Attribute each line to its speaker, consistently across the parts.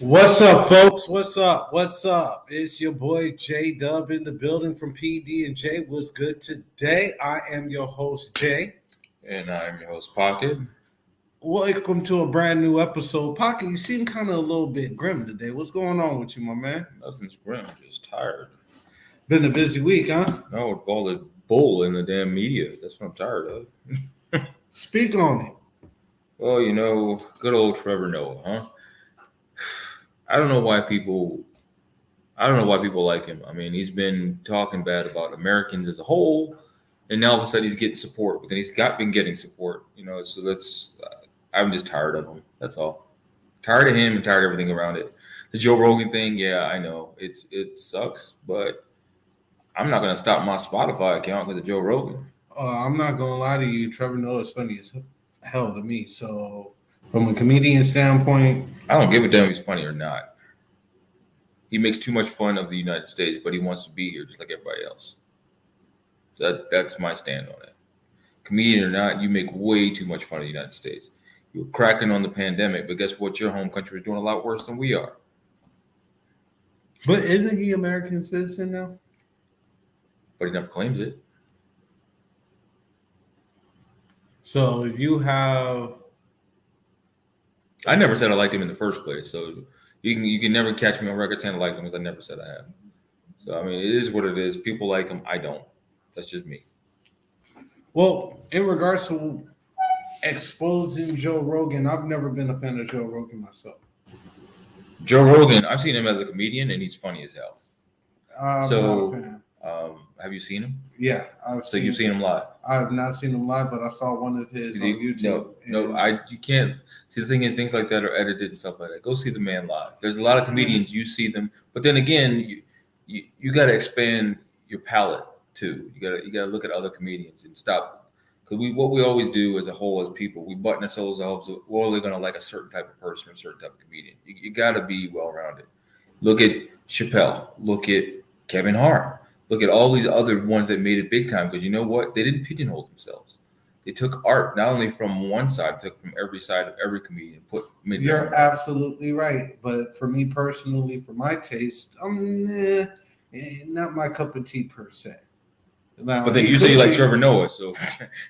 Speaker 1: What's up, folks? What's up? What's up? It's your boy J Dub in the building from Pd&J. What's good today? I am your host, Jay.
Speaker 2: And I'm your host, Pocket.
Speaker 1: Welcome to a brand new episode. Pocket, you seem kind of a little bit grim today. What's going on with you, my man?
Speaker 2: Nothing's grim, just tired.
Speaker 1: Been a busy week, huh?
Speaker 2: No, with all the bull in the damn media. That's what I'm tired of.
Speaker 1: Speak on it.
Speaker 2: Well, good old Trevor Noah, huh? I don't know why people like him. I mean, he's been talking bad about Americans as a whole, and now all of a sudden he's getting support. But then been getting support, So I'm just tired of him. That's all. Tired of him and tired of everything around it. The Joe Rogan thing, yeah, I know it sucks, but I'm not gonna stop my Spotify account because of Joe Rogan.
Speaker 1: I'm not gonna lie to you. Trevor Noah is funny as hell to me. So, from a comedian standpoint,
Speaker 2: I don't give a damn if he's funny or not. He makes too much fun of the United States, but he wants to be here just like everybody else. That's my stand on it. Comedian or not, you make way too much fun of the United States. You're cracking on the pandemic, but guess what? Your home country is doing a lot worse than we are.
Speaker 1: But isn't he American citizen now?
Speaker 2: But he never claims it.
Speaker 1: So you have.
Speaker 2: I never said I liked him in the first place, so you can never catch me on record saying I liked him because I never said I have. So I mean, it is what it is. People like him. I don't. That's just me.
Speaker 1: Well, in regards to exposing Joe Rogan, I've never been a fan of Joe Rogan myself.
Speaker 2: Joe Rogan, I've seen him as a comedian, and he's funny as hell. Have you seen him?
Speaker 1: Yeah,
Speaker 2: you've seen him live?
Speaker 1: I have not seen him live, but I saw one of his on YouTube.
Speaker 2: You can't. See, the thing is, things like that are edited and stuff like that. Go see the man live. There's a lot of comedians, you see them, but then again, you got to expand your palette too. You got to look at other comedians and stop. Because what we always do as a whole, as people, we button ourselves up. We're only going to like a certain type of person or a certain type of comedian. You got to be well-rounded. Look at Chappelle. Look at Kevin Hart. Look at all these other ones that made it big time. Because you know what? They didn't pigeonhole themselves. They took art not only from one side, took from every side of every comedian.
Speaker 1: You're absolutely right. But for me personally, for my taste, not my cup of tea per se.
Speaker 2: Now, but then you say you like Trevor Noah, so.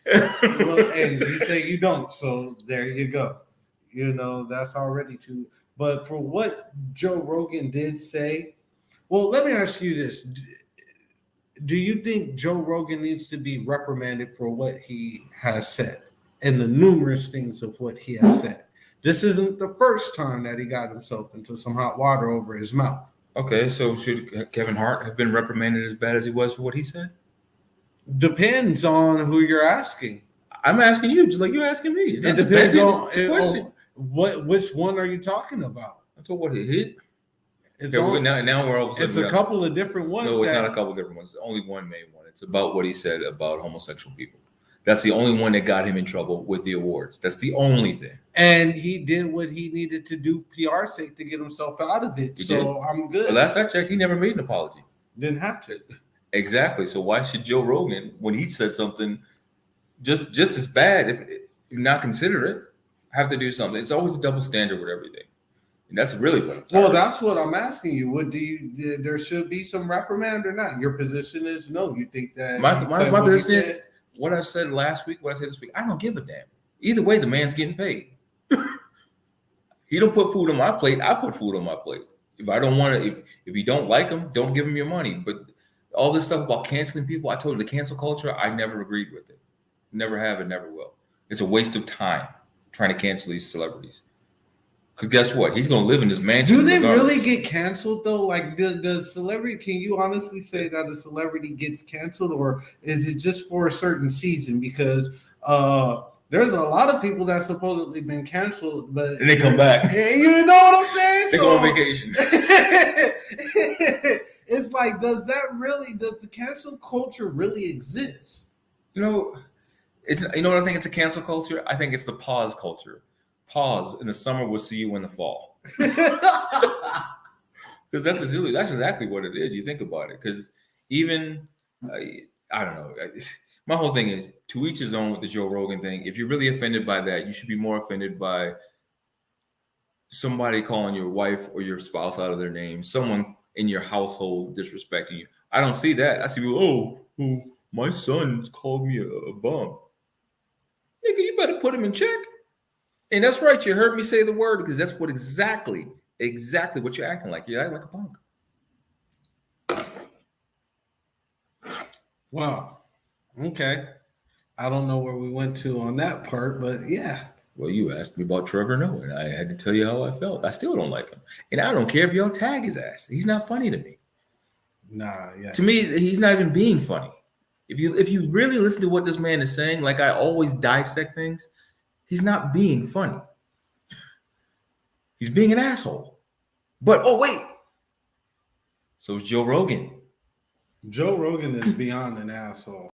Speaker 1: Well, and you say you don't, so there you go. That's already too. But for what Joe Rogan did say, well, let me ask you this. Do you think Joe Rogan needs to be reprimanded for what he has said and the numerous things of what he has said? This isn't the first time that he got himself into some hot water over his mouth.
Speaker 2: Okay, so should Kevin Hart have been reprimanded as bad as he was for what he said?
Speaker 1: Depends on who you're asking.
Speaker 2: I'm asking you, just like you're asking me.
Speaker 1: It depends on which one are you talking about?
Speaker 2: That's what he hit.
Speaker 1: It's a couple of different ones.
Speaker 2: No, it's not a couple of different ones. It's only one main one. It's about what he said about homosexual people. That's the only one that got him in trouble with the awards. That's the only thing.
Speaker 1: And he did what he needed to do PR sake to get himself out of it. I'm good.
Speaker 2: But last I checked, he never made an apology.
Speaker 1: Didn't have to.
Speaker 2: Exactly. So why should Joe Rogan, when he said something just as bad, if not consider it, have to do something? It's always a double standard with everything. And that's really what
Speaker 1: that's what I'm asking you. There should be some reprimand or not? Your position is no. You think that
Speaker 2: my position is what I said last week, what I said this week. I don't give a damn. Either way, the man's getting paid. He don't put food on my plate. I put food on my plate. If I don't want to, if you don't like him, don't give him your money. But all this stuff about canceling people, I told you the cancel culture, I never agreed with it. Never have and never will. It's a waste of time trying to cancel these celebrities. Because guess what? He's going to live in this mansion.
Speaker 1: Do they really get canceled, though? Like, the celebrity, can you honestly say that a celebrity gets canceled? Or is it just for a certain season? Because there's a lot of people that supposedly been canceled, but
Speaker 2: and they come back.
Speaker 1: You know what I'm saying?
Speaker 2: They go on vacation.
Speaker 1: It's like, does the cancel culture really exist?
Speaker 2: You know what I think it's a cancel culture? I think it's the pause culture. Pause in the summer, we'll see you in the fall. Because that's exactly what it is. You think about it. Because even, I don't know. My whole thing is to each his own with the Joe Rogan thing. If you're really offended by that, you should be more offended by somebody calling your wife or your spouse out of their name, someone in your household disrespecting you. I don't see that. I see, my son's called me a bum. Nigga, you better put him in check. And that's right. You heard me say the word because that's what exactly what you're acting like. You're acting like a punk.
Speaker 1: Wow. Okay. I don't know where we went to on that part, but yeah.
Speaker 2: Well, you asked me about Trevor Noah, and I had to tell you how I felt. I still don't like him. And I don't care if y'all tag his ass. He's not funny to me.
Speaker 1: Nah, yeah.
Speaker 2: To me, he's not even being funny. If you really listen to what this man is saying, like I always dissect things, he's not being funny. He's being an asshole. But, oh, wait. So is Joe Rogan.
Speaker 1: Joe Rogan is beyond an asshole.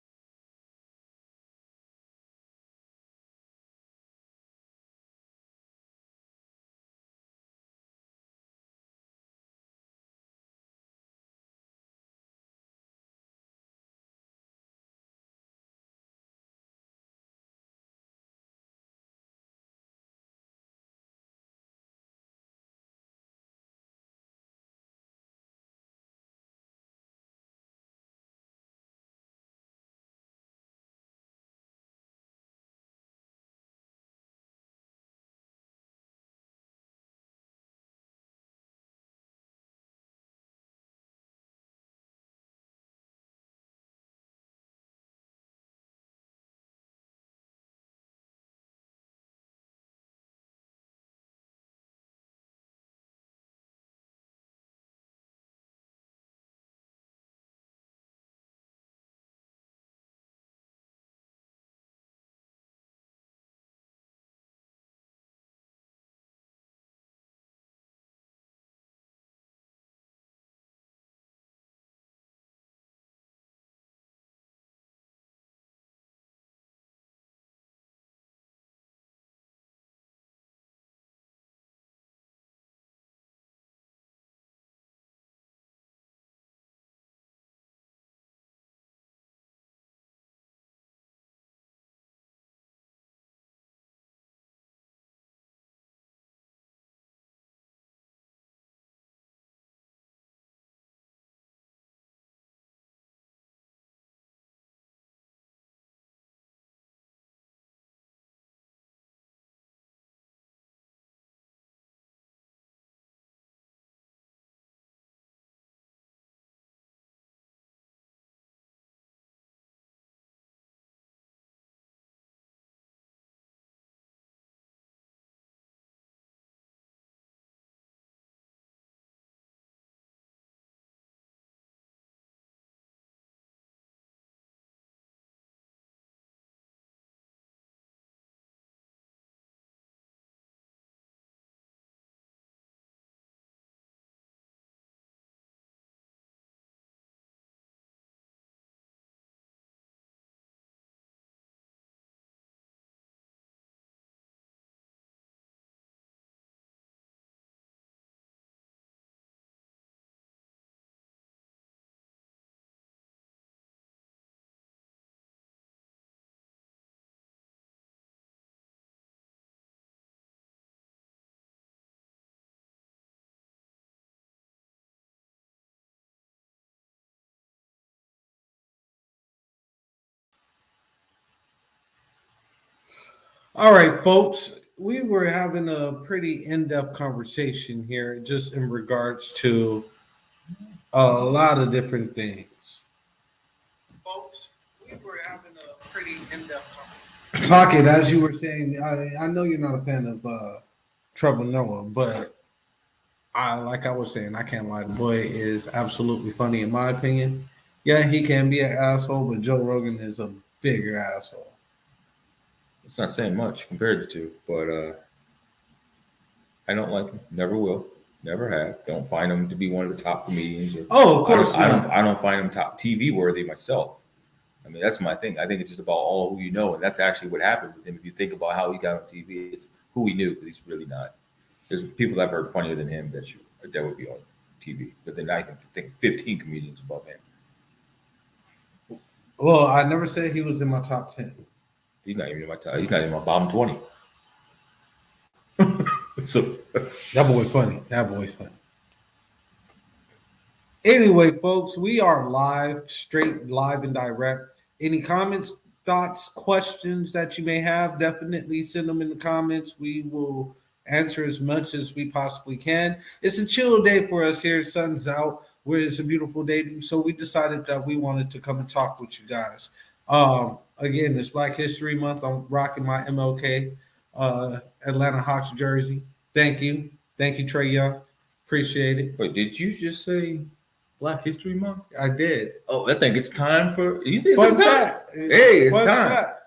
Speaker 1: All right, folks. We were having a pretty in-depth conversation here, just in regards to a lot of different things. Folks, we were having a pretty in-depth conversation. Talk it, as you were saying, I know you're not a fan of Trevor Noah, but like I was saying, I can't lie. The boy is absolutely funny, in my opinion. Yeah, he can be an asshole, but Joe Rogan is a bigger asshole.
Speaker 2: It's not saying much compared to two, but I don't like him. Never will. Never have. Don't find him to be one of the top comedians.
Speaker 1: Of course
Speaker 2: I don't find him top TV worthy myself. I mean, that's my thing. I think it's just about all who you know, and that's actually what happened with him. If you think about how he got on TV, it's who he knew, because he's really not. There's people I've heard funnier than him that would be on TV, but then I can think 15 comedians above him.
Speaker 1: Well, I never said he was in my top 10.
Speaker 2: He's not even in my top. He's not in my bottom 20. So
Speaker 1: That boy funny. That boy's funny. Anyway, folks, we are live, straight live and direct. Any comments, thoughts, questions that you may have, definitely send them in the comments. We will answer as much as we possibly can. It's a chill day for us here. Sun's out. It's a beautiful day. So we decided that we wanted to come and talk with you guys. Again, it's Black History Month. I'm rocking my MLK Atlanta Hawks jersey. Thank you. Thank you, Trey Young. Appreciate it.
Speaker 2: wait, did you just say Black History Month?
Speaker 1: I did.
Speaker 2: Oh, I think it's time for you think
Speaker 1: Fun
Speaker 2: it's time?
Speaker 1: fact.
Speaker 2: Hey, it's
Speaker 1: Fun
Speaker 2: time.
Speaker 1: fact.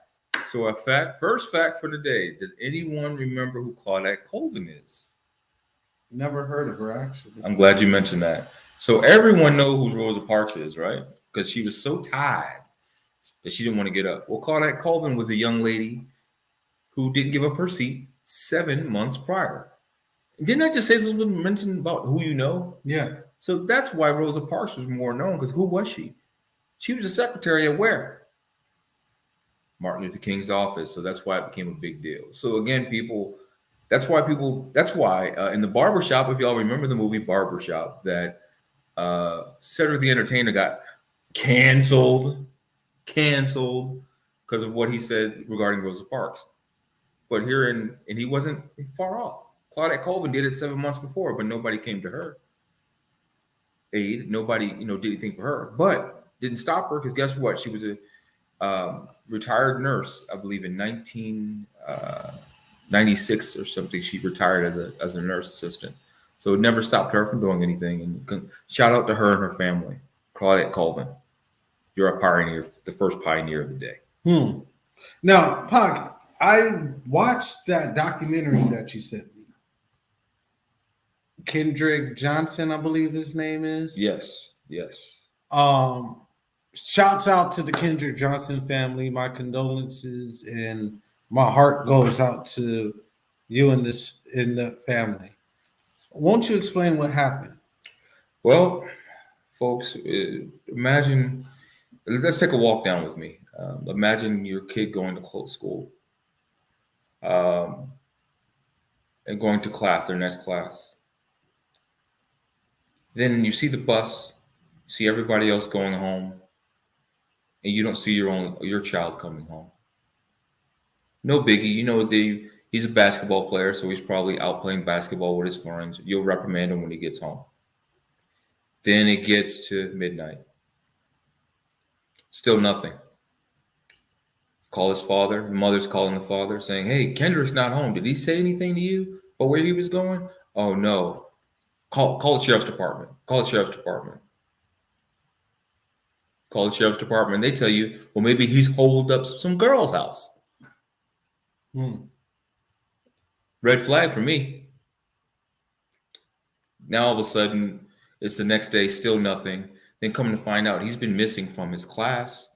Speaker 2: So first fact for the day. Does anyone remember who Claudette Colvin is?
Speaker 1: Never heard of her, actually.
Speaker 2: I'm glad you mentioned that. So everyone knows who Rosa Parks is, right? Because she was so tired that she didn't want to get up. Well, Claudette Colvin was a young lady who didn't give up her seat 7 months prior. Didn't I just say something mentioned about who you know?
Speaker 1: Yeah.
Speaker 2: So that's why Rosa Parks was more known, because who was she? She was a secretary at where? Martin Luther King's office. So that's why it became a big deal. So again, that's why in the barbershop, if y'all remember the movie Barbershop, that Cedric the Entertainer got canceled because of what he said regarding Rosa Parks. But and he wasn't far off. Claudette Colvin did it 7 months before, but nobody came to her aid. Nobody, did anything for her. But didn't stop her, because guess what? She was a retired nurse, I believe, in 1996 or something. She retired as a nurse assistant. So it never stopped her from doing anything. And shout out to her and her family. Claudette Colvin, you're a pioneer, the first pioneer of the day.
Speaker 1: Now, Pog, I watched that documentary that you sent me. Kendrick Johnson, I believe his name is.
Speaker 2: Yes.
Speaker 1: Shouts out to the Kendrick Johnson family. My condolences, and my heart goes out to you and the family. Won't you explain what happened?
Speaker 2: Well, folks, imagine. Let's take a walk down with me. Imagine your kid going to school, and going to class, their next class. Then you see the bus, you see everybody else going home, and you don't see your child coming home. No biggie. He's a basketball player, so he's probably out playing basketball with his friends. You'll reprimand him when he gets home. Then it gets to midnight. Still nothing. Call his father. The mother's calling the father saying, "Hey, Kendrick's not home. Did he say anything to you about where he was going?" "Oh, no." Call the sheriff's department. Call the sheriff's department. Call the sheriff's department. They tell you, well, maybe he's holed up some girl's house. Red flag for me. Now all of a sudden, it's the next day, still nothing. Then coming to find out, he's been missing from his class,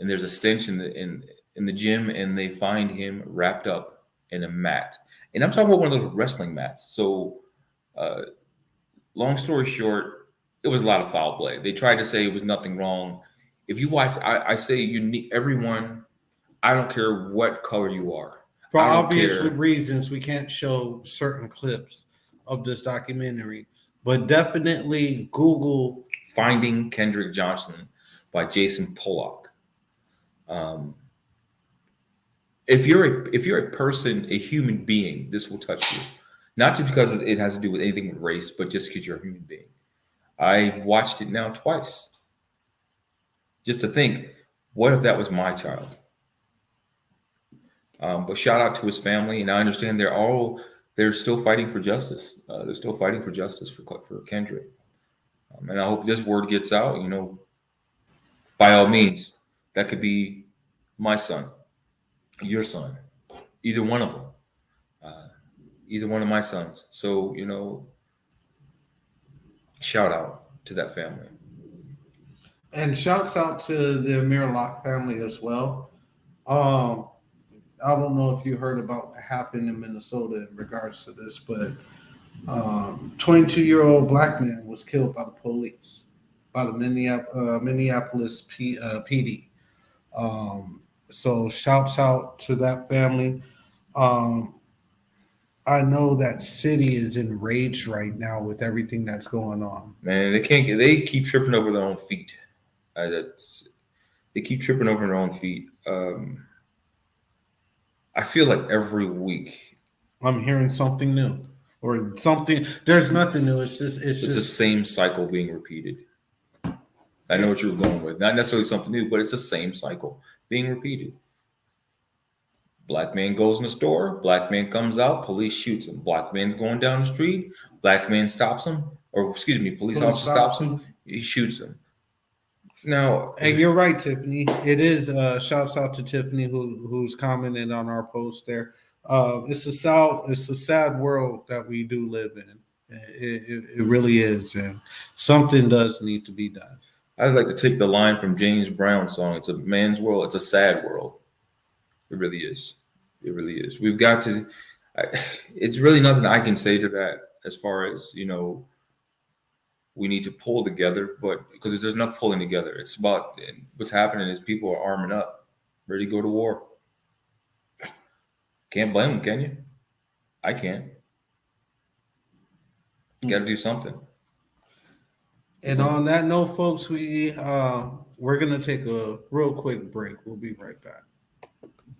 Speaker 2: and there's a stench in the gym, and they find him wrapped up in a mat. And I'm talking about one of those wrestling mats. So, long story short, it was a lot of foul play. They tried to say it was nothing wrong. If you watch, I say you need everyone. I don't care what color you are.
Speaker 1: For obvious reasons, we can't show certain clips of this documentary, but definitely Google
Speaker 2: Finding Kendrick Johnson by Jason Pollock. If you're a person, a human being, this will touch you. Not just because it has to do with anything with race, but just because you're a human being. I watched it now twice. Just to think, what if that was my child? But shout out to his family, and I understand they're still fighting for justice. They're still fighting for justice for Kendrick. And I hope this word gets out. By all means, that could be my son, your son, either one of them. Either one of my sons. So, shout out to that family.
Speaker 1: And shouts out to the Mirlock family as well. I don't know if you heard about what happened in Minnesota in regards to this, but 22-year-old black man was killed by the police, by the Minneapolis PD. So shouts out to that family. I know that city is enraged right now with everything that's going on.
Speaker 2: Man, they keep tripping over their own feet. They keep tripping over their own feet. I feel like every week
Speaker 1: I'm hearing something new or something. There's nothing new. It's
Speaker 2: it's
Speaker 1: just
Speaker 2: the same cycle being repeated. I know what you were going with. Not necessarily something new, but it's the same cycle being repeated. Black man goes in the store. Black man comes out. Police shoots him. Black man's going down the street. Black man stops him. Or excuse me, police officer stops him. He shoots him. Now,
Speaker 1: and you're right, Tiffany. It is. Shouts out to Tiffany who's commented on our post there. It's a sad world that we do live in. It really is, and something does need to be done.
Speaker 2: I'd like to take the line from James Brown's song. It's a man's world. It's a sad world. It really is. It really is. We've got to. It's really nothing I can say to that as far as we need to pull together, but because there's enough pulling together. It's about what's happening is people are arming up, ready to go to war. Can't blame them, can you? I can't. You got to do something.
Speaker 1: And on that note, folks, we're gonna take a real quick break. We'll be right back.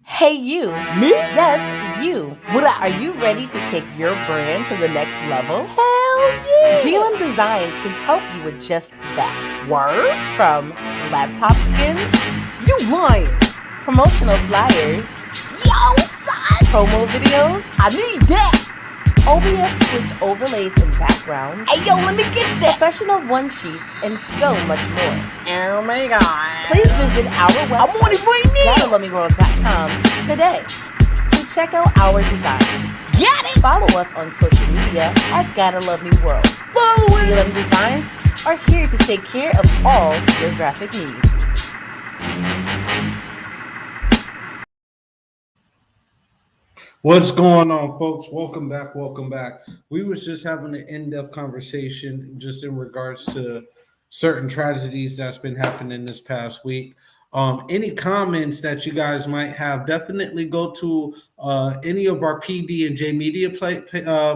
Speaker 3: Hey, you. Me? Yes, you. Are you ready to take your brand to the next level? Hell yeah! GLM Designs can help you with just that. Word? From laptop skins? You lying! Promotional flyers? Yo, son! Promo videos? I need that! OBS Twitch overlays and backgrounds. Hey, yo, let me get that! Professional one-sheets and so much more. Oh my god. Please visit our website, I'm on it right now. GottaLoveMeWorld.com today to check out our designs. Get it! Follow us on social media at Gotta Love Me World. Follow it! GLM Designs are here to take care of all your graphic needs.
Speaker 1: What's going on, folks? Welcome back. We was just having an in-depth conversation just in regards to certain tragedies that's been happening this past week. Any comments that you guys might have, definitely go to any of our Pd&J media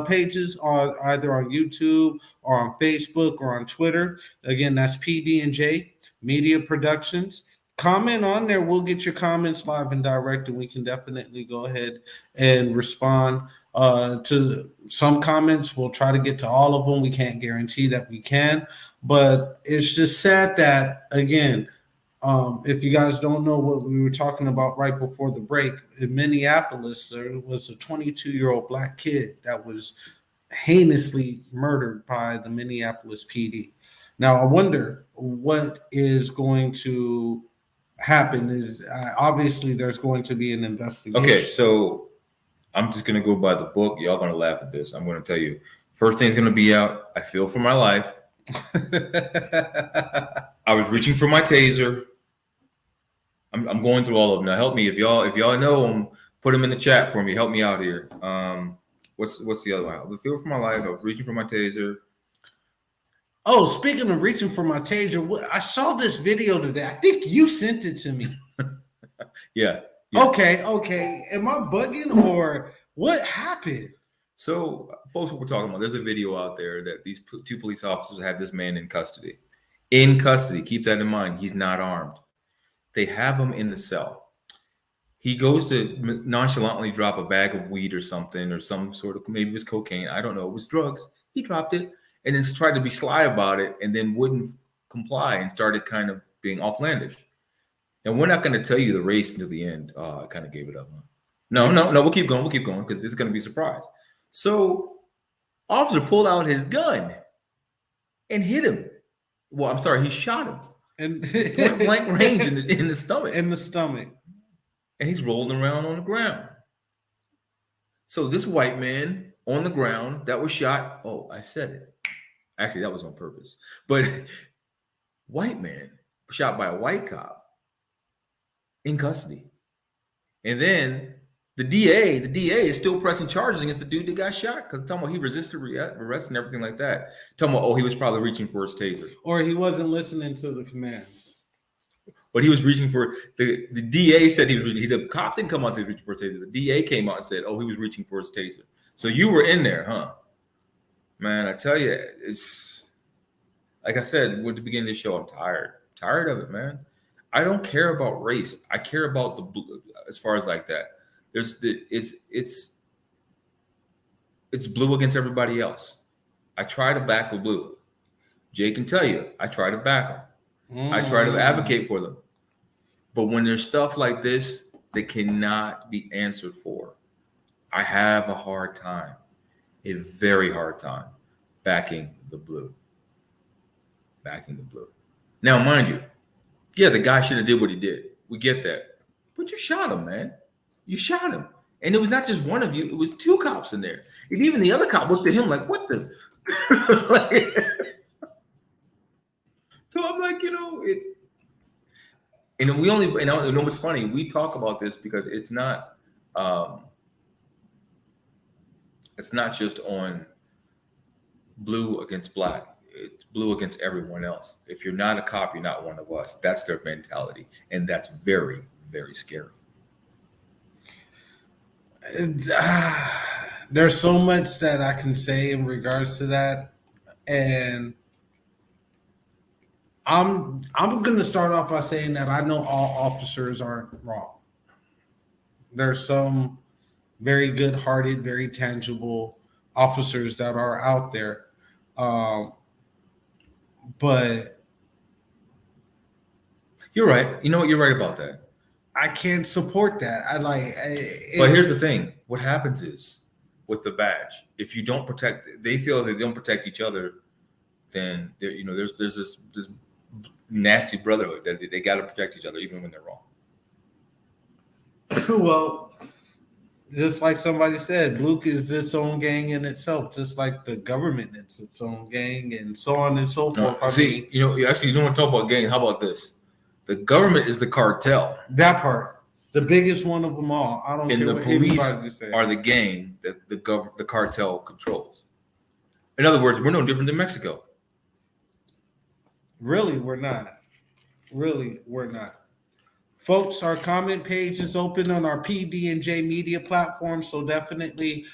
Speaker 1: pages, either on YouTube or on Facebook or on Twitter. Again, that's Pd&J Media Productions. Comment on there. We'll get your comments live and direct, and we can definitely go ahead and respond to some comments. We'll try to get to all of them. We can't guarantee that we can, but it's just sad that, again, if you guys don't know what we were talking about right before the break, in Minneapolis, there was a 22-year-old black kid that was heinously murdered by the Minneapolis PD. Now, I wonder what is going to happen. Is obviously there's going to be an investigation.
Speaker 2: Okay, so I'm just going to go by the book. Y'all going to laugh at this. I'm going to tell you. First thing's going to be out. I feel for my life. I was reaching for my taser. I'm going through all of them. Now help me if y'all know them. Put them in the chat for me. Help me out here. What's the other one? I feel for my life. I was reaching for my taser.
Speaker 1: Oh, speaking of reaching for my taser, I saw this video today. I think you sent it to me.
Speaker 2: Yeah.
Speaker 1: Okay. Am I bugging or what happened?
Speaker 2: So, folks, what we're talking about, there's a video out there that these two police officers have this man in custody. In custody. Keep that in mind. He's not armed. They have him in the cell. He goes to nonchalantly drop a bag of weed or something, or some sort of, maybe it was cocaine. I don't know. It was drugs. He dropped it and then tried to be sly about it and then wouldn't comply and started kind of being offlandish. And we're not going to tell you the race until the end. Oh, I kind of gave it up. Huh? No. We'll keep going because it's going to be a surprise. So, officer pulled out his gun and hit him. Well, I'm sorry, he shot him. And point blank range in the stomach.
Speaker 1: In the stomach.
Speaker 2: And he's rolling around on the ground. So this white man on the ground that was shot. Oh, I said it. Actually, that was on purpose. But white man shot by a white cop in custody. And then the DA is still pressing charges against the dude that got shot because talking about he resisted arrest and everything like that. Talking about, he was probably reaching for his taser.
Speaker 1: Or he wasn't listening to the commands.
Speaker 2: But he was reaching for the DA said he was reaching. The cop didn't come out and say he was reaching for his taser. The DA came out and said, "Oh, he was reaching for his taser." So you were in there, huh? Man, I tell you, it's like I said at the beginning of the show. I'm tired of it, man. I don't care about race. I care about the blue, as far as like that. It's blue against everybody else. I try to back the blue. Jay can tell you, I try to back them. I try to advocate for them. But when there's stuff like this that cannot be answered for, I have a very hard time backing the blue. Now, mind you, yeah, the guy should have did what he did. We get that. But you shot him, man. You shot him. And it was not just one of you. It was two cops in there. And even the other cop looked at him like, what the? So I'm like, and we only, and I know what's funny, we talk about this because it's not just on blue against black. It's blue against everyone else. If you're not a cop, you're not one of us. That's their mentality. And that's very, very scary.
Speaker 1: There's so much that I can say in regards to that. And I'm going to start off by saying that I know all officers aren't wrong. There's some very good-hearted, very tangible officers that are out there. But
Speaker 2: you're right. You know what? You're right about that.
Speaker 1: I can't support that.
Speaker 2: But here's the thing. What happens is with the badge, if you don't protect, they feel they don't protect each other, then there's this nasty brotherhood that they got to protect each other even when they're wrong.
Speaker 1: Well, just like somebody said, blue is its own gang in itself, just like the government is its own gang, and so on and so forth.
Speaker 2: You don't want to talk about gang. How about this? The government is the cartel.
Speaker 1: That part, the biggest one of them all. I don't care
Speaker 2: what
Speaker 1: police
Speaker 2: are the gang that the cartel controls. In other words, we're no different than Mexico.
Speaker 1: Really, we're not. Folks, our comment page is open on our Pd&J media platform, so definitely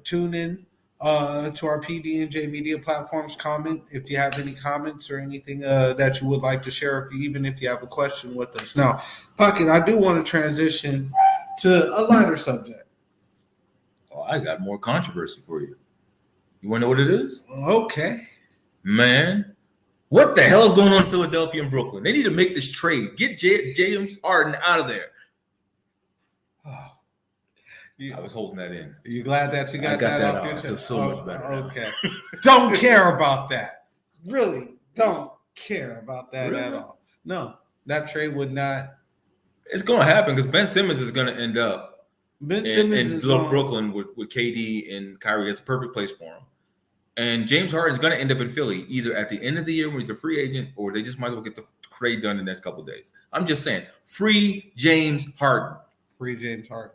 Speaker 1: tune in to our Pd&J media platforms. Comment if you have any comments or anything that you would like to share, even if you have a question with us. Now, Pocket, I do want to transition to a lighter subject.
Speaker 2: Oh, I got more controversy for you. You want to know what it is?
Speaker 1: Okay.
Speaker 2: Man. What the hell is going on in Philadelphia and Brooklyn? They need to make this trade. Get James Harden out of there. Oh, I was holding that in.
Speaker 1: You glad that you got that off your chest?
Speaker 2: I feel so much better.
Speaker 1: Okay. Don't care about that. Really, don't care about that at all. No, that trade would not.
Speaker 2: It's going to happen because Ben Simmons is going to end up in Brooklyn with KD and Kyrie. That's the perfect place for him. And James Harden is going to end up in Philly either at the end of the year when he's a free agent, or they just might as well get the trade done in the next couple of days. I'm just saying, free James Harden.
Speaker 1: Free James Harden.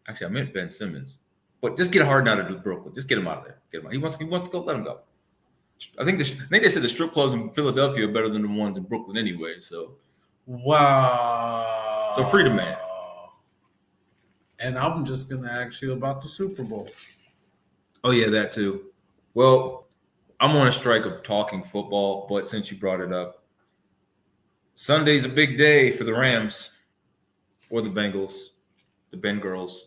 Speaker 2: Actually, I meant Ben Simmons, but just get Harden out of Brooklyn. Just get him out of there. Get him out. He wants to go. Let him go. I think they said the strip clubs in Philadelphia are better than the ones in Brooklyn anyway. So,
Speaker 1: wow.
Speaker 2: So free the man.
Speaker 1: And I'm just going to ask you about the Super Bowl.
Speaker 2: Oh yeah, that too. Well, I'm on a strike of talking football, but since you brought it up, Sunday's a big day for the Rams or the Bengals, the Bengals.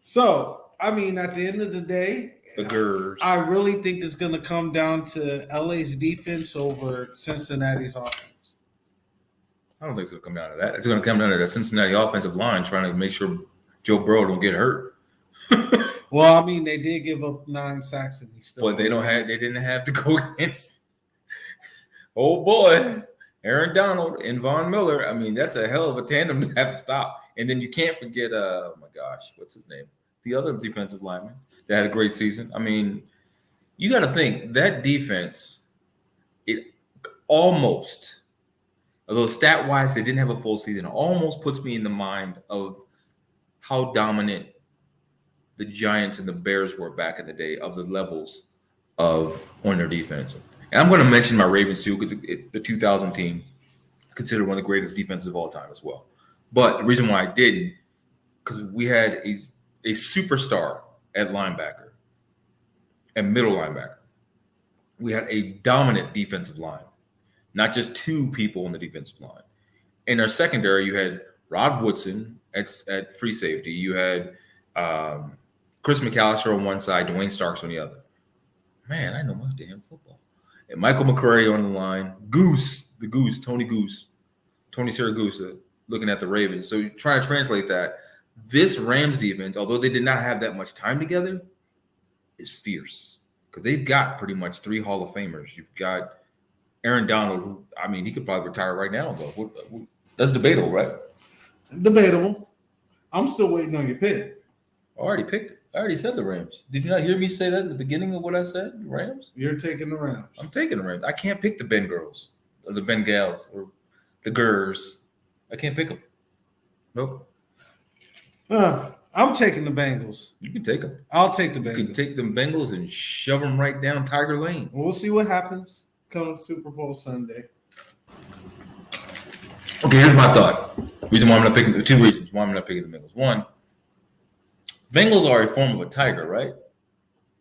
Speaker 1: So, I mean, at the end of the day,
Speaker 2: the Gers.
Speaker 1: I really think it's going to come down to LA's defense over Cincinnati's offense.
Speaker 2: I don't think it's going to come down to that. It's going to come down to the Cincinnati offensive line trying to make sure Joe Burrow don't get hurt.
Speaker 1: Well, I mean, they did give up 9 sacks, and
Speaker 2: but they didn't have to go against. Oh boy, Aaron Donald and Von Miller. I mean, that's a hell of a tandem to have to stop. And then you can't forget, oh my gosh, what's his name? The other defensive lineman that had a great season. I mean, you got to think that defense. It almost, although stat wise they didn't have a full season, almost puts me in the mind of how dominant the Giants and the Bears were back in the day, of the levels of on their defense. And I'm going to mention my Ravens too, because the 2000 team, It's considered one of the greatest defenses of all time as well. But the reason why I didn't, because we had a superstar at linebacker and middle linebacker. We had a dominant defensive line, not just two people on the defensive line. In our secondary, you had Rod Woodson at free safety. You had Chris McAllister on one side, Dwayne Starks on the other. Man, I know my damn football. And Michael McCrary on the line. Tony Siragusa, looking at the Ravens. So trying to translate that. This Rams defense, although they did not have that much time together, is fierce. Because they've got pretty much 3 Hall of Famers. You've got Aaron Donald, who, I mean, he could probably retire right now, though. That's debatable, right?
Speaker 1: Debatable. I'm still waiting on your pick.
Speaker 2: I already picked it. I already said the Rams. Did you not hear me say that at the beginning of what I said? The Rams?
Speaker 1: You're taking the Rams.
Speaker 2: I'm taking the Rams. I can't pick the Bengals or the Bengals or the Gers. I can't pick them. Nope.
Speaker 1: I'm taking the Bengals.
Speaker 2: You can take them.
Speaker 1: I'll take the Bengals.
Speaker 2: You can take them Bengals and shove them right down Tiger Lane.
Speaker 1: We'll see what happens come Super Bowl Sunday.
Speaker 2: Okay, here's my thought. Reason why I'm not picking 2 reasons why I'm not picking the Bengals. One, Bengals are a form of a tiger, right?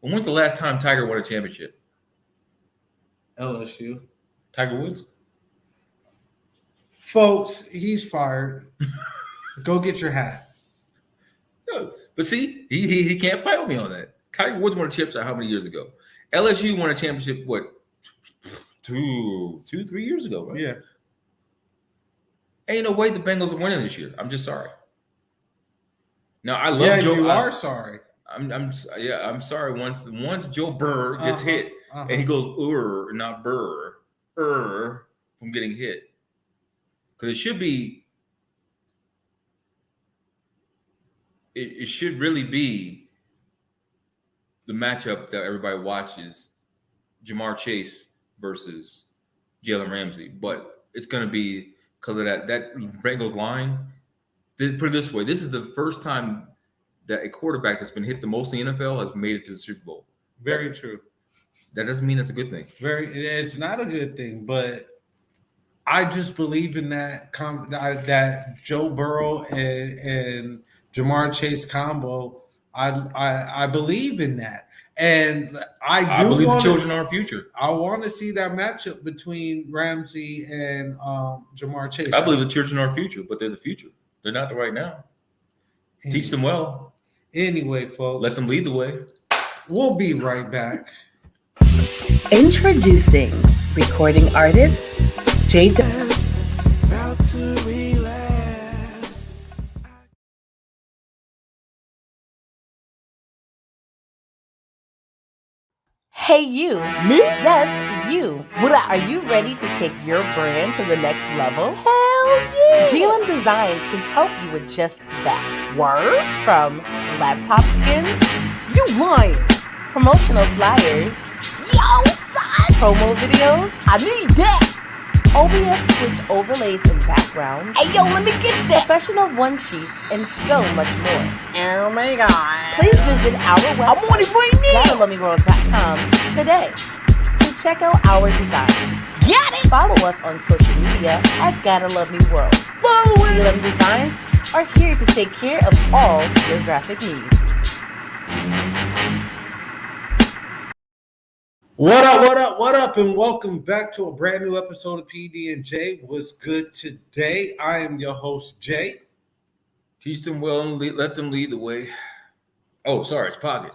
Speaker 2: When's the last time Tiger won a championship?
Speaker 1: LSU.
Speaker 2: Tiger Woods?
Speaker 1: Folks, he's fired. Go get your hat.
Speaker 2: No, but see, he can't fight with me on that. Tiger Woods won a championship how many years ago? LSU won a championship, what, 3 years ago, right?
Speaker 1: Yeah.
Speaker 2: Ain't no way the Bengals are winning this year. I'm just sorry. Now I love Joe.
Speaker 1: You are sorry.
Speaker 2: I'm sorry. Once Joe Burr gets hit and he goes not burr from getting hit, because it should be. It should really be the matchup that everybody watches: Jamar Chase versus Jalen Ramsey. But it's going to be because of that Bengals line. Put it this way: this is the first time that a quarterback that's been hit the most in the NFL has made it to the Super Bowl.
Speaker 1: Very true.
Speaker 2: That doesn't mean it's a good thing.
Speaker 1: It's not a good thing, but I just believe in that Joe Burrow and Jamar Chase combo. I believe in that, and I
Speaker 2: believe the children are our future.
Speaker 1: I want to see that matchup between Ramsey and Jamar Chase.
Speaker 2: I believe the children are our future, but they're the future. They're not the right now. Teach them well.
Speaker 1: Anyway, folks.
Speaker 2: Let them lead the way.
Speaker 1: We'll be right back.
Speaker 3: Introducing recording artist J.
Speaker 4: About to relax.
Speaker 3: Hey you, me? Yes, you. Are you ready to take your brand to the next level? Hell yeah! GLM Designs can help you with just that. Word? From laptop skins? You lying! Promotional flyers? Yo, son! Promo videos? I need that! OBS Twitch overlays and backgrounds. Hey yo, let me get that! Professional one sheets and so much more.
Speaker 4: Oh my god.
Speaker 3: Please visit our website,
Speaker 4: I'm on it right now.
Speaker 3: GottaLoveMeWorld.com today to check out our designs.
Speaker 4: Got it!
Speaker 3: Follow us on social media at Gotta Love Me World.
Speaker 4: Follow it!
Speaker 3: GLM Designs are here to take care of all your graphic needs.
Speaker 1: What up, and welcome back to a brand new episode of Pd&J. What's good today? I am your host, Jay.
Speaker 2: Teach them well and let them lead the way. Oh, sorry, it's Pocket.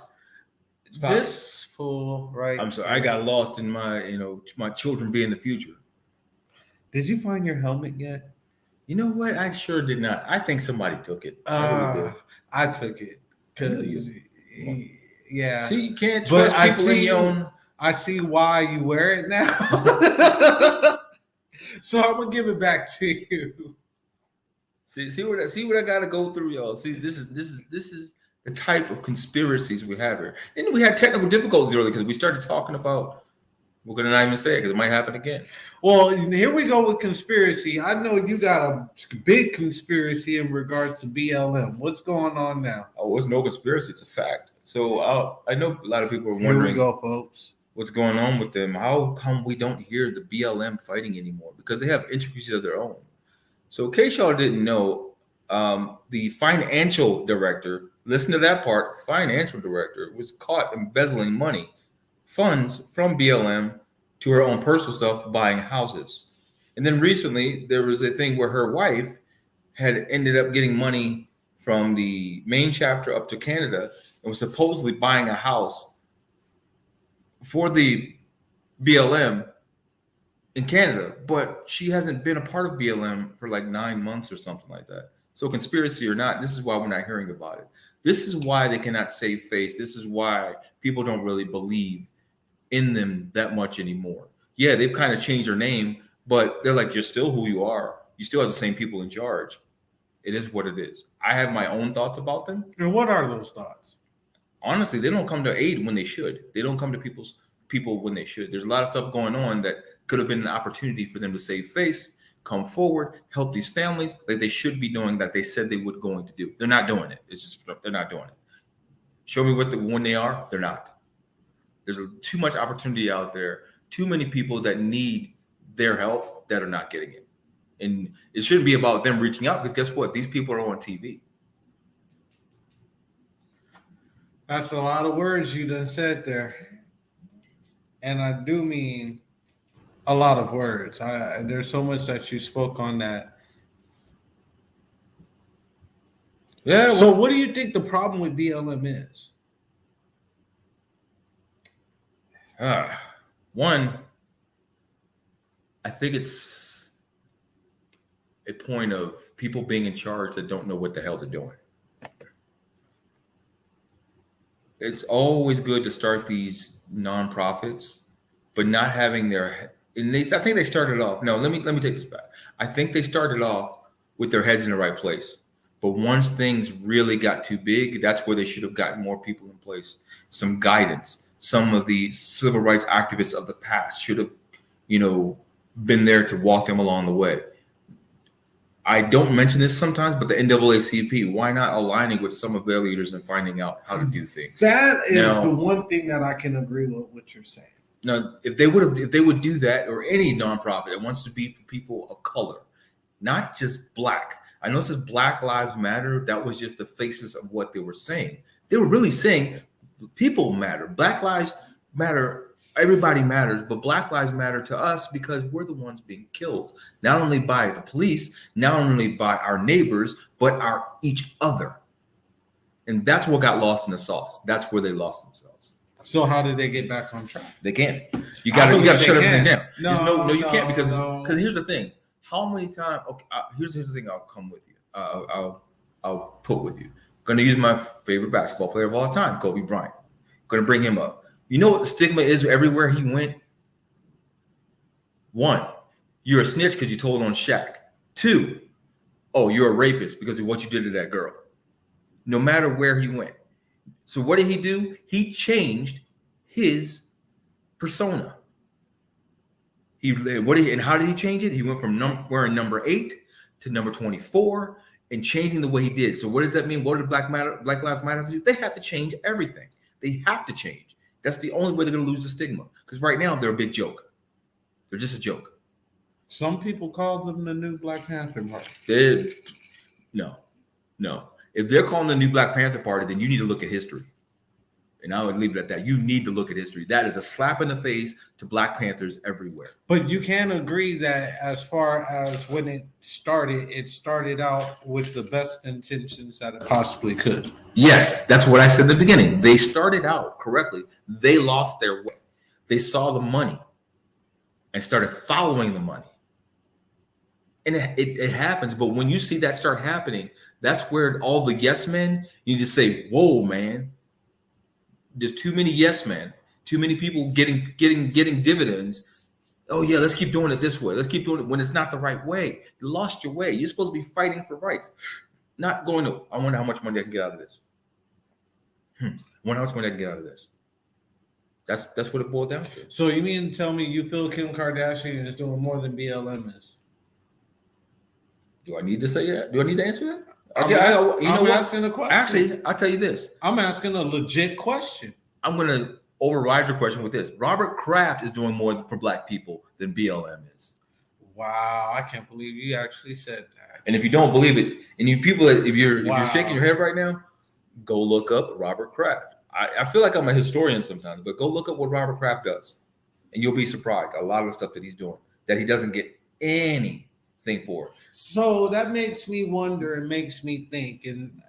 Speaker 2: It's Pocket.
Speaker 1: This fool, right?
Speaker 2: I'm sorry, I got lost in my children being the future.
Speaker 1: Did you find your helmet yet?
Speaker 2: You know what? I sure did not. I think somebody took it. I
Speaker 1: I took it because, yeah.
Speaker 2: See, you can't trust people in your own.
Speaker 1: I see why you wear it now. So I'm gonna give it back to you.
Speaker 2: See what I gotta go through, y'all. See, this is the type of conspiracies we have here. And we had technical difficulties earlier because we started talking about. We're gonna not even say it because it might happen again.
Speaker 1: Well, here we go with conspiracy. I know you got a big conspiracy in regards to BLM. What's going on now?
Speaker 2: Oh, it's no conspiracy. It's a fact. So I know a lot of people are
Speaker 1: Here
Speaker 2: wondering.
Speaker 1: we go, folks.
Speaker 2: what's going on with them. How come we don't hear the BLM fighting anymore? Because they have intricacies of their own. So in case y'all didn't know, the financial director, listen to that part, financial director was caught embezzling money, funds from BLM to her own personal stuff, buying houses. And then recently there was a thing where her wife had ended up getting money from the main chapter up to Canada and was supposedly buying a house for the BLM in Canada, but she hasn't been a part of BLM for like 9 months or something like that. So conspiracy or not, this is why we're not hearing about it. This is why they cannot save face. This is why people don't really believe in them that much anymore. Yeah, they've kind of changed their name, but they're like, you're still who you are. You still have the same people in charge. It is what it is. I have my own thoughts about them.
Speaker 1: And what are those thoughts?
Speaker 2: Honestly, they don't come to aid when they should. They don't come to people when they should. There's a lot of stuff going on that could have been an opportunity for them to save face, come forward, help these families like they should be doing, that they said they would going to do. They're not doing it. It's just they're not doing it. Show me when they are. They're not. There's too much opportunity out there. Too many people that need their help that are not getting it. And it shouldn't be about them reaching out, because guess what? These people are on TV.
Speaker 1: That's a lot of words you done said there. And I do mean a lot of words. There's so much that you spoke on that.
Speaker 2: Yeah.
Speaker 1: So what do you think the problem with BLM is?
Speaker 2: One, I think it's a point of people being in charge that don't know what the hell they're doing. It's always good to start these nonprofits, but not having their, and I think they started off. No, let me take this back. I think they started off with their heads in the right place, but once things really got too big, that's where they should have gotten more people in place, some guidance. Some of the civil rights activists of the past should have, been there to walk them along the way. I don't mention this sometimes, but the NAACP, why not aligning with some of their leaders and finding out how to do things?
Speaker 1: That is the one thing that I can agree with what you're saying.
Speaker 2: Now, if they would do that, or any nonprofit that wants to be for people of color, not just black. I know it says Black Lives Matter. That was just the faces of what they were saying. They were really saying people matter. Black lives matter. Everybody matters, but Black lives matter to us because we're the ones being killed, not only by the police, not only by our neighbors, but each other. And that's what got lost in the sauce. That's where they lost themselves.
Speaker 1: So how did they get back on track?
Speaker 2: They can't. You got to shut everything down.
Speaker 1: No,
Speaker 2: you can't, because here's the thing. How many times? Okay, here's the thing. I'll come with you. I'll put with you. I'm going to use my favorite basketball player of all time, Kobe Bryant. Going to bring him up. You know what the stigma is everywhere he went? 1, you're a snitch because you told on Shaq. 2, oh, you're a rapist because of what you did to that girl. No matter where he went. So what did he do? He changed his persona. And how did he change it? He went from wearing number 8 to number 24 and changing the way he did. So what does that mean? What did Black Lives Matter do? They have to change everything. They have to change. That's the only way they're going to lose the stigma. Because right now they're a big joke. They're just a joke.
Speaker 1: Some people call them the new Black Panther Party.
Speaker 2: No. If they're calling the new Black Panther Party, then you need to look at history. And I would leave it at that. You need to look at history. That is a slap in the face to Black Panthers everywhere.
Speaker 1: But you can agree that as far as when it started out with the best intentions that it possibly could.
Speaker 2: Yes, that's what I said in the beginning. They started out correctly. They lost their way. They saw the money and started following the money. And it happens. But when you see that start happening, that's where all the yes men, you need to say, whoa, man. There's too many yes men, too many people getting dividends. Oh yeah, let's keep doing it this way. Let's keep doing it when it's not the right way. You lost your way. You're supposed to be fighting for rights, not going to. I wonder how much money I can get out of this. I wonder how much money I can get out of this. That's what it boiled down to.
Speaker 1: So you mean to tell me you feel Kim Kardashian is doing more than BLM is?
Speaker 2: Do I need to say that? Do I need to answer that?
Speaker 1: I'm asking a question.
Speaker 2: Actually, I'll tell you this.
Speaker 1: I'm asking a legit question.
Speaker 2: I'm gonna override your question with this. Robert Kraft is doing more for black people than BLM is.
Speaker 1: Wow, I can't believe you actually said that.
Speaker 2: And if you don't believe it, and you people, if you're shaking your head right now, go look up Robert Kraft. I feel like I'm a historian sometimes, but go look up what Robert Kraft does, and you'll be surprised. A lot of the stuff that he's doing that he doesn't get anything for.
Speaker 1: So that makes me wonder and makes me think, and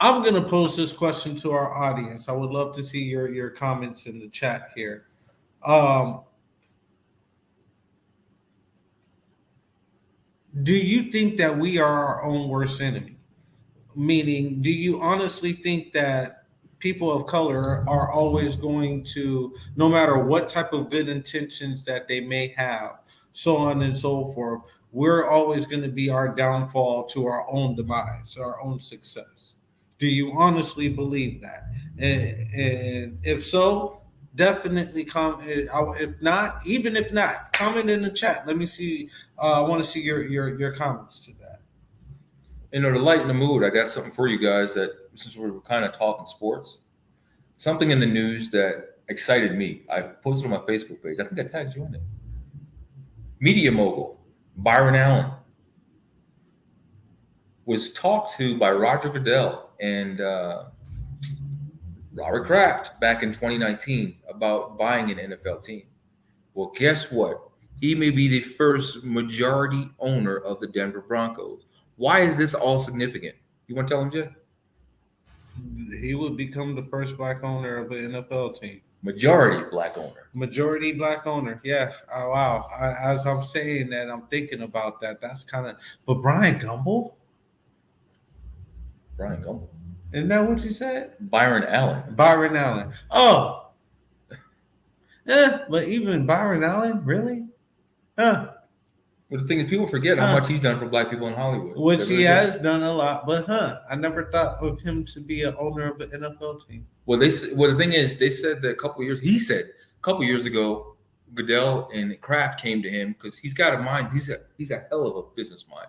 Speaker 1: I'm going to pose this question to our audience. I would love to see your comments in the chat here. Do you think that we are our own worst enemy? Meaning, do you honestly think that people of color are always going to, no matter what type of good intentions that they may have, so on and so forth, we're always going to be our downfall to our own demise, our own success? Do you honestly believe that? And if so, definitely comment. If not, comment in the chat. Let me see. I want to see your comments to that.
Speaker 2: To lighten the mood, I got something for you guys that, since we're kind of talking sports, something in the news that excited me. I posted on my Facebook page. I think I tagged you in it. Media mogul Byron Allen was talked to by Roger Goodell and Robert Kraft back in 2019 about buying an NFL team. Well, guess what? He may be the first majority owner of the Denver Broncos. Why is this all significant? You want to tell him, Jay?
Speaker 1: He would become the first black owner of an NFL team.
Speaker 2: Majority black owner.
Speaker 1: Majority black owner. Yeah. Oh, wow. As I'm saying that, I'm thinking about that. That's kind of. But Brian Gumbel?
Speaker 2: Brian Gumbel.
Speaker 1: Isn't that what you said?
Speaker 2: Byron Allen.
Speaker 1: Byron Allen. Oh. But even Byron Allen, really?
Speaker 2: But the thing is, people forget how much he's done for black people in Hollywood.
Speaker 1: Which he has done a lot, but I never thought of him to be an owner of an NFL team.
Speaker 2: Well, the thing is, they said that a couple years ago, Goodell and Kraft came to him because he's got a mind. He's a hell of a business mind.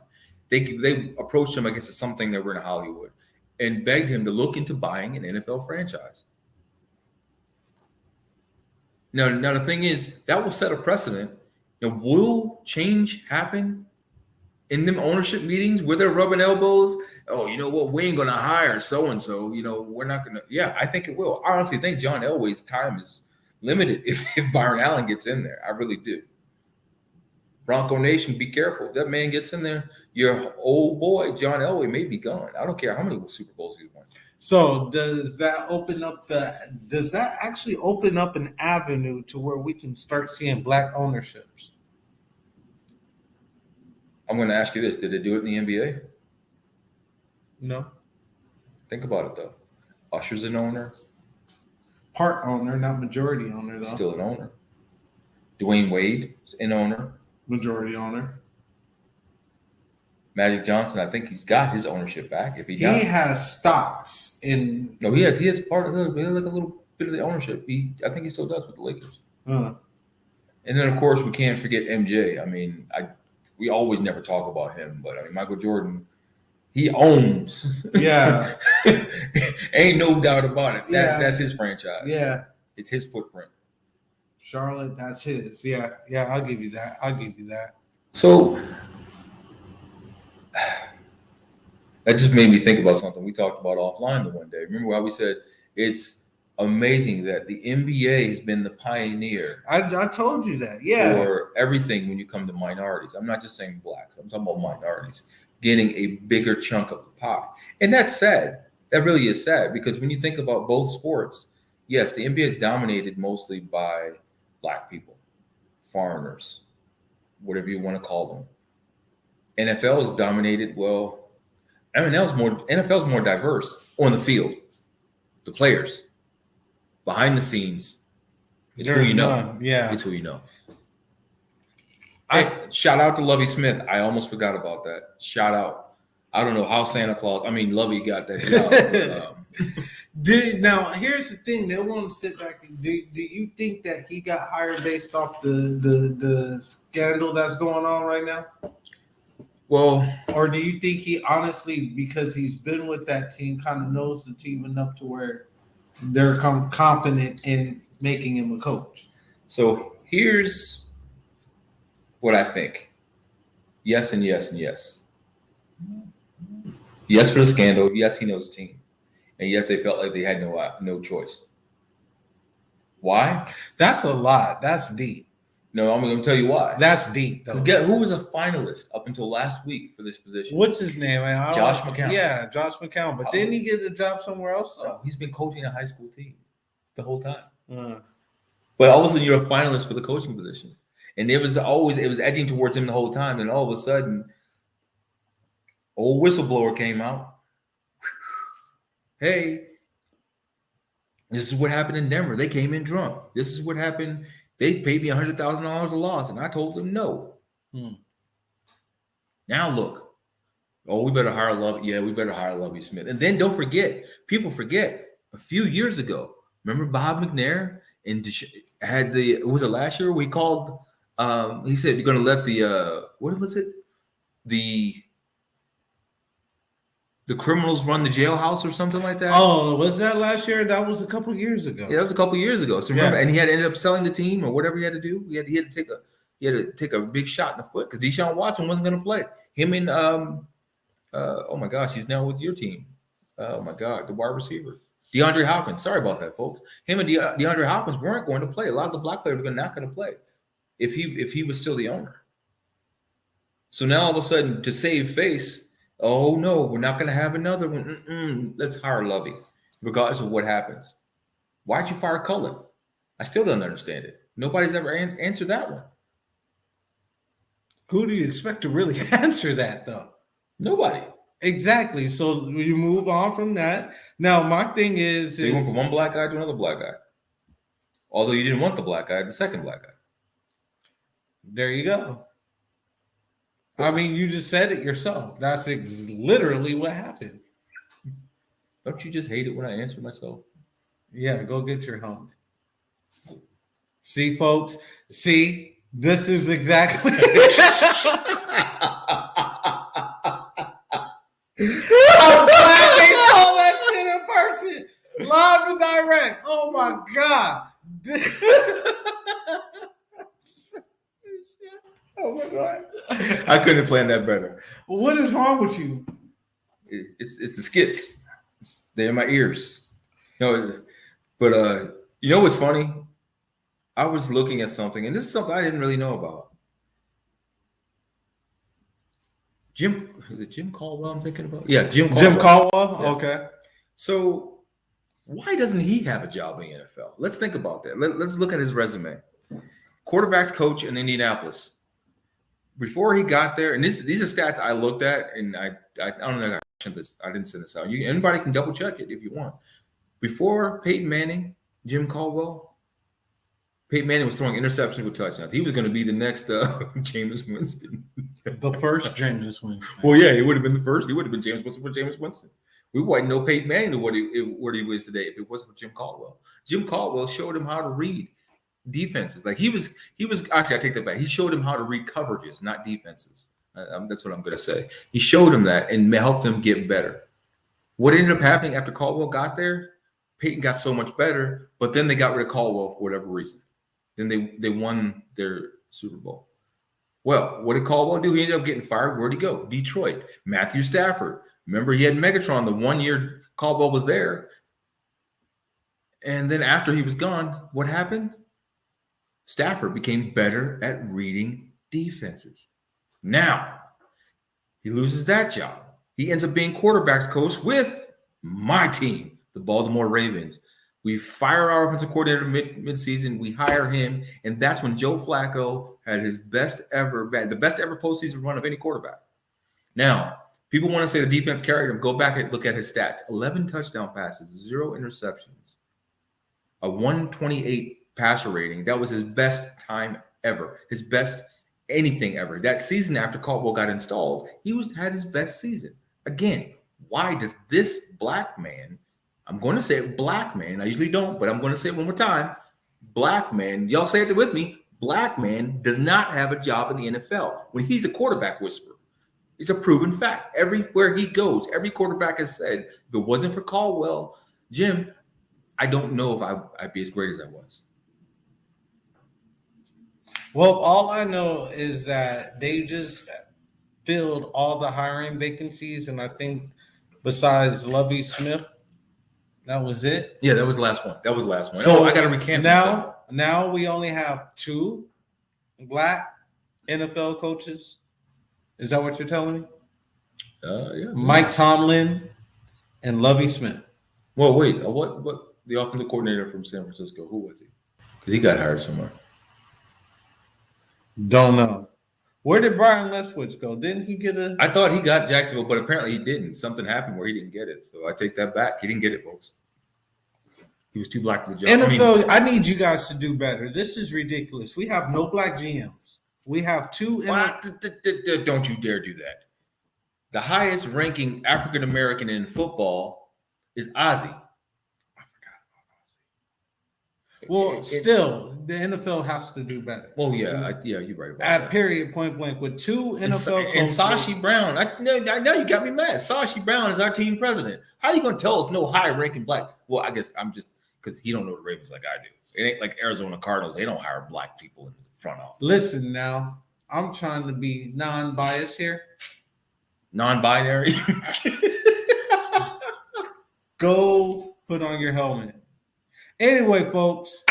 Speaker 2: They approached him, I guess, as something that were in Hollywood, and begged him to look into buying an NFL franchise. Now the thing is, that will set a precedent. Now, will change happen in them ownership meetings where they're rubbing elbows? Oh, you know what? We ain't going to hire so-and-so. We're not going to. Yeah, I think it will. I honestly think John Elway's time is limited if Byron Allen gets in there. I really do. Bronco Nation, be careful. If that man gets in there, your old boy, John Elway, may be gone. I don't care how many Super Bowls he's won.
Speaker 1: So does that actually open up an avenue to where we can start seeing black ownerships?
Speaker 2: I'm going to ask you this. Did they do it in the NBA?
Speaker 1: No.
Speaker 2: Think about it, though. Usher's an owner.
Speaker 1: Part owner, not majority owner, though.
Speaker 2: Still an owner. Dwayne Wade is an owner.
Speaker 1: Majority owner.
Speaker 2: Magic Johnson, I think he's got his ownership back. If he
Speaker 1: has stocks in.
Speaker 2: No, he has part of he has like a little bit of the ownership. I think he still does with the Lakers. And then of course we can't forget MJ. I mean, we always never talk about him, but I mean Michael Jordan, he owns.
Speaker 1: Yeah.
Speaker 2: Ain't no doubt about it. That's his franchise.
Speaker 1: Yeah.
Speaker 2: It's his footprint.
Speaker 1: Charlotte, that's his. Yeah. I'll give you that.
Speaker 2: So that just made me think about something we talked about offline the one day. Remember how we said it's amazing that the NBA has been the pioneer.
Speaker 1: I told you that. Yeah.
Speaker 2: For everything when you come to minorities. I'm not just saying blacks. I'm talking about minorities getting a bigger chunk of the pie. And that's sad. That really is sad because when you think about both sports, yes, the NBA is dominated mostly by black people, foreigners, whatever you want to call them. NFL is dominated. Well, NFL's more diverse on the field. The players, behind the scenes, it's who you know.
Speaker 1: Yeah,
Speaker 2: it's who you know. Shout out to Lovie Smith. I almost forgot about that. Shout out. I don't know how Lovie got that job.
Speaker 1: Now here's the thing. They want to sit back and do you think that he got hired based off the scandal that's going on right now?
Speaker 2: Well,
Speaker 1: or do you think he honestly, because he's been with that team, kind of knows the team enough to where they're confident in making him a coach.
Speaker 2: So here's what I think. Yes and yes and yes. Yes for the scandal. Yes, he knows the team. And yes, they felt like they had no choice. Why?
Speaker 1: That's a lot. That's deep.
Speaker 2: No, I'm going to tell you why.
Speaker 1: That's deep. Though.
Speaker 2: Get who was a finalist up until last week for this position?
Speaker 1: What's his name?
Speaker 2: Josh McCown.
Speaker 1: Yeah, Josh McCown. But didn't he get a job somewhere else?
Speaker 2: No, he's been coaching a high school team the whole time.
Speaker 1: Uh,
Speaker 2: But all of a sudden, you're a finalist for the coaching position. And it was edging towards him the whole time. And all of a sudden, old whistleblower came out. Hey, this is what happened in Denver. They came in drunk. This is what happened. They paid me $100,000 a loss, and I told them no. Now look. Oh, we better hire Lovie. Yeah, we better hire Lovie Smith. And then don't forget, people forget, a few years ago, remember Bob McNair and had was it last year? We called. He said you're going to let the what was it? The criminals run the jailhouse or something like that.
Speaker 1: Oh, was that last year? That was a couple years ago.
Speaker 2: Yeah, that was a couple years ago. So remember, and he had ended up selling the team or whatever he had to do. He had to take a big shot in the foot because Deshaun Watson wasn't going to play. Him and oh my gosh, he's now with your team. Oh my God, the wide receiver DeAndre Hopkins. Sorry about that, folks. Him and DeAndre Hopkins weren't going to play. A lot of the black players were not going to play if he was still the owner. So now all of a sudden, to save face. Oh, no, we're not going to have another one. Let's hire Lovie, regardless of what happens. Why'd you fire Cullen? I still don't understand it. Nobody's ever answered that one.
Speaker 1: Who do you expect to really answer that, though?
Speaker 2: Nobody.
Speaker 1: Exactly. So you move on from that. Now, my thing is...
Speaker 2: So you went from one black guy to another black guy. Although you didn't want the black guy, the second black guy.
Speaker 1: There you go. I mean, you just said it yourself. That's literally what happened.
Speaker 2: Don't you just hate it when I answer myself?
Speaker 1: Yeah, go get your helmet. See, folks? See, this is exactly... I'm glad they saw that shit in person. Live and direct. Oh, my God. Oh my God!
Speaker 2: I couldn't have planned that better.
Speaker 1: What is wrong with you?
Speaker 2: It's the skits. They're in my ears. But you know what's funny? I was looking at something, and this is something I didn't really know about. Is it Jim Caldwell I'm thinking about? Yeah, Jim Caldwell.
Speaker 1: Jim Caldwell?
Speaker 2: Yeah.
Speaker 1: Okay.
Speaker 2: So why doesn't he have a job in the NFL? Let's think about that. Let's look at his resume. Quarterbacks coach in Indianapolis. Before he got there, and these are stats I looked at, and I don't know if I didn't send this out. Anybody can double check it if you want. Before Peyton Manning, Jim Caldwell, Peyton Manning was throwing interceptions with touchdowns. He was going to be the next Jameis Winston.
Speaker 1: The first Jameis Winston.
Speaker 2: Well, yeah, he would have been the first. He would have been Jameis Winston for Jameis Winston. We wouldn't know Peyton Manning to what he was today if it wasn't for Jim Caldwell. Jim Caldwell showed him how to read defenses. Like he was actually, I take that back. He showed him how to read coverages, not defenses. That's what I'm going to say. He showed him that and helped him get better. What ended up happening after Caldwell got there, Peyton got so much better, but then they got rid of Caldwell for whatever reason. Then they won their Super Bowl. Well, what did Caldwell do? He ended up getting fired. Where'd he go? Detroit. Matthew Stafford. Remember, he had Megatron the 1 year Caldwell was there. And then after he was gone, what happened? Stafford became better at reading defenses. Now, he loses that job. He ends up being quarterbacks coach with my team, the Baltimore Ravens. We fire our offensive coordinator mid-season. We hire him, and that's when Joe Flacco had the best ever postseason run of any quarterback. Now, people want to say the defense carried him. Go back and look at his stats. 11 touchdown passes, 0 interceptions, a 128 passer rating. That was his best time ever, his best anything ever. That season after Caldwell got installed, he had his best season. Again, why does this black man, I'm going to say it, black man, I usually don't, but I'm going to say it one more time, black man, y'all say it with me, black man does not have a job in the NFL when he's a quarterback whisperer. It's a proven fact. Everywhere he goes, every quarterback has said, if it wasn't for Caldwell, Jim, I don't know if I'd be as great as I was.
Speaker 1: Well, all I know is that they just filled all the hiring vacancies, and I think besides Lovey Smith, that was it.
Speaker 2: Yeah, that was the last one. That was the last one.
Speaker 1: So
Speaker 2: I got to recant
Speaker 1: now we only have 2 black NFL coaches. Is that what you're telling me?
Speaker 2: Yeah.
Speaker 1: Mike Tomlin and Lovey Smith.
Speaker 2: Well, wait. What? The offensive coordinator from San Francisco. Who was he? Because he got hired somewhere.
Speaker 1: Don't know. Where did Brian Leftwich go? Didn't he get a?
Speaker 2: I thought he got Jacksonville, but apparently he didn't. Something happened where he didn't get it. So I take that back. He didn't get it, folks. He was too black for the job.
Speaker 1: NFL, I need you guys to do better. This is ridiculous. We have no black GMs. We have 2.
Speaker 2: Don't you dare do that. The highest ranking African American in football is Ozzy.
Speaker 1: Well, still, the NFL has to do better.
Speaker 2: Well, yeah, you're right about
Speaker 1: At
Speaker 2: that.
Speaker 1: period, point blank, with 2 NFL
Speaker 2: And
Speaker 1: coaches.
Speaker 2: Sashi Brown, I know you got me mad. Sashi Brown is our team president. How are you going to tell us no higher ranking black? Well, I guess I'm just because he don't know the Ravens like I do. It ain't like Arizona Cardinals. They don't hire black people in the front office.
Speaker 1: Listen now, I'm trying to be non-biased here.
Speaker 2: Non-binary.
Speaker 1: Go put on your helmet. Anyway, folks,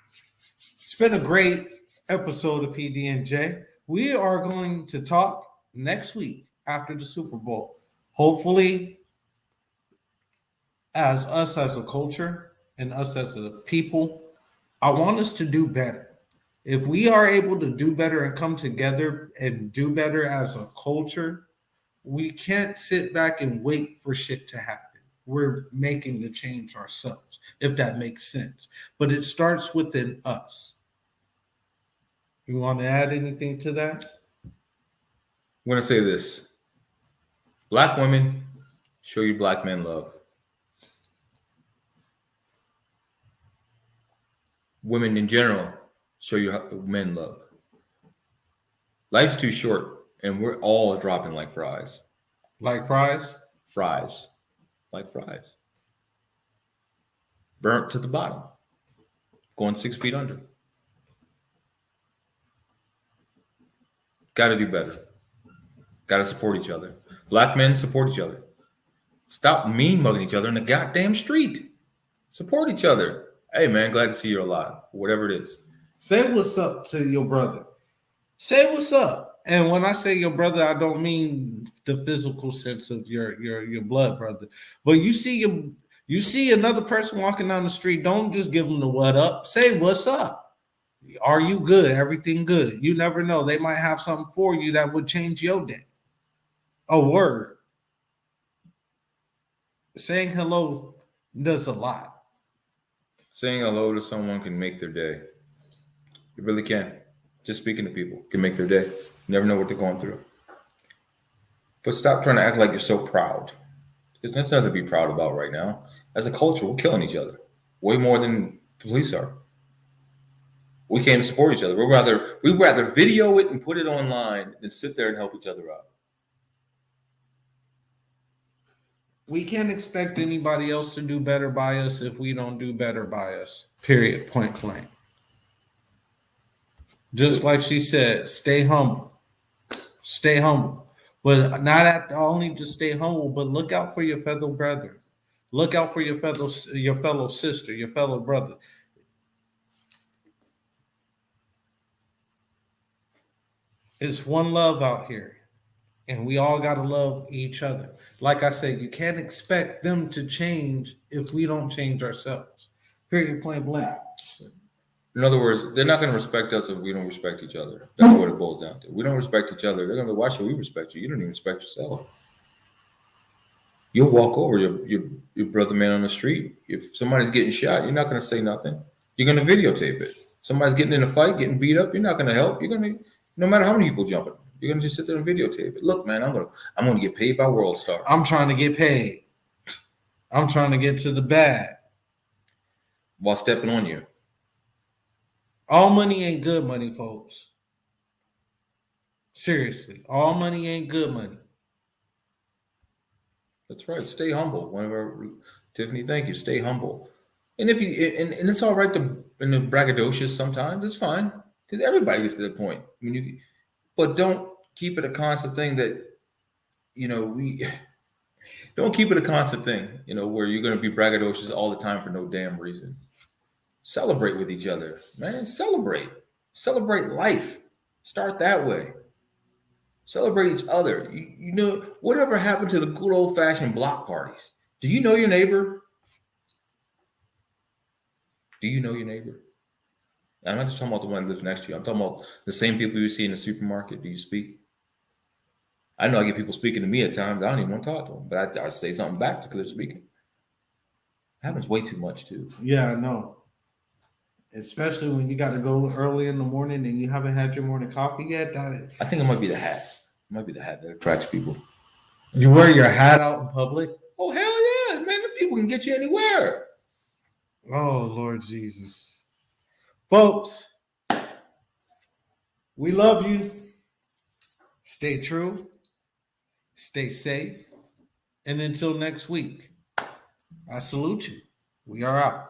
Speaker 1: it's been a great episode of Pd&J. We are going to talk next week after the Super Bowl. Hopefully, as us as a culture and us as a people, I want us to do better. If we are able to do better and come together and do better as a culture, we can't sit back and wait for shit to happen. We're making the change ourselves, if that makes sense. But it starts within us. You want to add anything to that?
Speaker 2: I'm going to say this. Black women, show your black men love. Women in general, show your men love. Life's too short, and we're all dropping like fries.
Speaker 1: Like fries?
Speaker 2: Fries. Like fries. Burnt to the bottom. Going 6 feet under. Got to do better. Got to support each other. Black men support each other. Stop mean mugging each other in the goddamn street. Support each other. Hey, man, glad to see you're alive. Whatever it is.
Speaker 1: Say what's up to your brother. Say what's up. And when I say your brother, I don't mean the physical sense of your blood brother. But you see another person walking down the street, don't just give them the what up. Say what's up. Are you good? Everything good? You never know. They might have something for you that would change your day. A word. Saying hello does a lot.
Speaker 2: Saying hello to someone can make their day. It really can. Just speaking to people can make their day. You never know what they're going through. But stop trying to act like you're so proud. There's nothing to be proud about right now. As a culture, we're killing each other. Way more than the police are. We can't even support each other. We'd rather video it and put it online than sit there and help each other out.
Speaker 1: We can't expect anybody else to do better by us if we don't do better by us. Period. Point blank. Just like she said, stay humble. Stay humble. But not only just stay humble, but look out for your fellow brother. Look out for your fellow sister, your fellow brother. It's one love out here. And we all got to love each other. Like I said, you can't expect them to change if we don't change ourselves. Period, point blank.
Speaker 2: In other words, they're not going to respect us if we don't respect each other. That's what it boils down to. We don't respect each other. They're going to be, why should we respect you? You don't even respect yourself. You'll walk over your brother man on the street. If somebody's getting shot, you're not going to say nothing. You're going to videotape it. Somebody's getting in a fight, getting beat up, you're not going to help. You're going to, no matter how many people jumping, you're going to just sit there and videotape it. Look, man, I'm going to get paid by World Star.
Speaker 1: I'm trying to get paid. I'm trying to get to the bag.
Speaker 2: While stepping on you.
Speaker 1: All money ain't good money, folks. Seriously, all money ain't good money.
Speaker 2: That's right. Stay humble. Tiffany, thank you. Stay humble. And if you and it's all right to be braggadocious sometimes. It's fine. because everybody gets to that point. I mean, but don't keep it a constant thing that, we don't keep it a constant thing, where you're going to be braggadocious all the time for no damn reason. Celebrate with each other, man. Celebrate life. Start that way. Celebrate each other. Whatever happened to the good old fashioned block parties? Do you know your neighbor? Do you know your neighbor? I'm not just talking about the one that lives next to you. I'm talking about the same people you see in the supermarket. Do you speak? I know I get people speaking to me at times. I don't even want to talk to them, but I say something back because they're speaking. It happens way too much too.
Speaker 1: Yeah, I know. Especially when you got to go early in the morning and you haven't had your morning coffee yet.
Speaker 2: I think it might be the hat. It might be the hat that attracts people.
Speaker 1: You wear your hat out in public?
Speaker 2: Oh, hell yeah, man. The people can get you anywhere.
Speaker 1: Oh, Lord Jesus. Folks, we love you. Stay true. Stay safe. And until next week, I salute you. We are out.